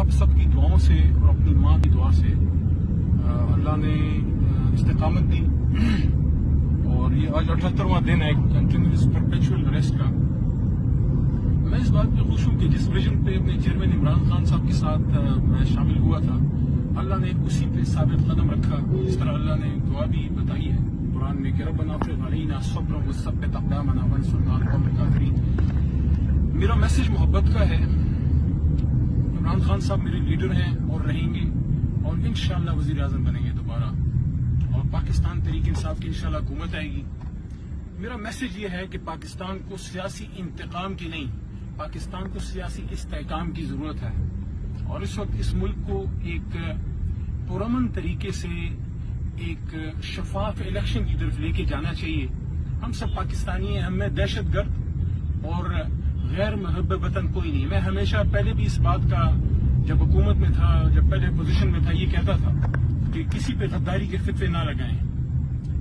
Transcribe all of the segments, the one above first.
آپ سب کی دعاؤں سے اور اپنی ماں کی دعا سے اللہ نے استقامت دی اور یہ آج 78واں دن ہے کنٹینیوس پرپیچول اریسٹ کا. میں اس بات پہ خوش ہوں کہ جس ویژن پہ اپنے چیئرمین عمران خان صاحب کے ساتھ میں شامل ہوا تھا اللہ نے اسی پہ ثابت قدم رکھا. جس طرح اللہ نے دعا بھی بتائی ہے قرآن میں کہ ربنا افرغ علینا صبرا وثبت اقدامنا وانصرنا علی القوم الکافرین. میرا میسج محبت کا ہے. عمران خان صاحب میرے لیڈر ہیں اور رہیں گے اور انشاءاللہ وزیر اعظم بنیں گے دوبارہ اور پاکستان تحریک انصاف کی انشاءاللہ حکومت آئے گی. میرا میسج یہ ہے کہ پاکستان کو سیاسی انتقام کی نہیں پاکستان کو سیاسی استحکام کی ضرورت ہے اور اس وقت اس ملک کو ایک پرامن طریقے سے ایک شفاف الیکشن کی طرف لے کے جانا چاہیے. ہم سب پاکستانی ہیں. ہم میں دہشت گرد اور غیر محب وطن کوئی نہیں. میں ہمیشہ پہلے بھی اس بات کا جب حکومت میں تھا جب پہلے پوزیشن میں تھا یہ کہتا تھا کہ کسی پہ غداری کے فتوے نہ لگائیں.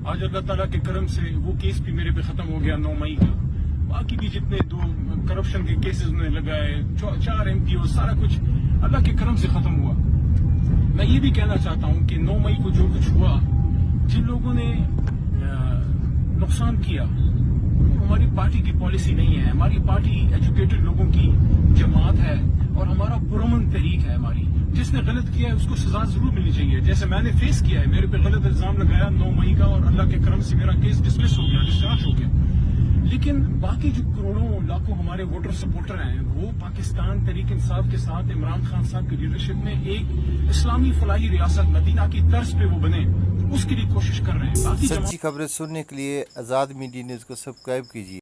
آج اللہ تعالیٰ کے کرم سے وہ کیس بھی میرے پہ ختم ہو گیا 9 مئی کا. باقی بھی جتنے 2 کرپشن کے کیسز نے لگائے 4 MPO سارا کچھ اللہ کے کرم سے ختم ہوا. میں یہ بھی کہنا چاہتا ہوں کہ 9 مئی کو جو کچھ ہوا جن لوگوں نے نقصان کیا ہماری پارٹی کی پالیسی نہیں ہے. ہماری پارٹی ایجوکیٹڈ لوگوں کی جماعت ہے اور ہمارا پرامن تحریک ہے. ہماری جس نے غلط کیا ہے اس کو سزا ضرور ملنی چاہیے. جیسے میں نے فیس کیا ہے میرے پہ غلط الزام لگایا 9 مئی کا اور اللہ کے کرم سے میرا کیس ڈسمس ہو گیا ڈسچارج ہو گیا. لیکن باقی جو کروڑوں لاکھوں ہمارے ووٹر سپورٹر ہیں وہ پاکستان تحریک انصاف کے ساتھ عمران خان صاحب کی لیڈرشپ میں ایک اسلامی فلاحی ریاست مدینہ کی طرز پہ وہ بنے اس کے لیے کوشش کر رہے ہیں. باقی سچی خبریں سننے کے لیے آزاد میڈیا نیوز کو سبسکرائب کیجیے.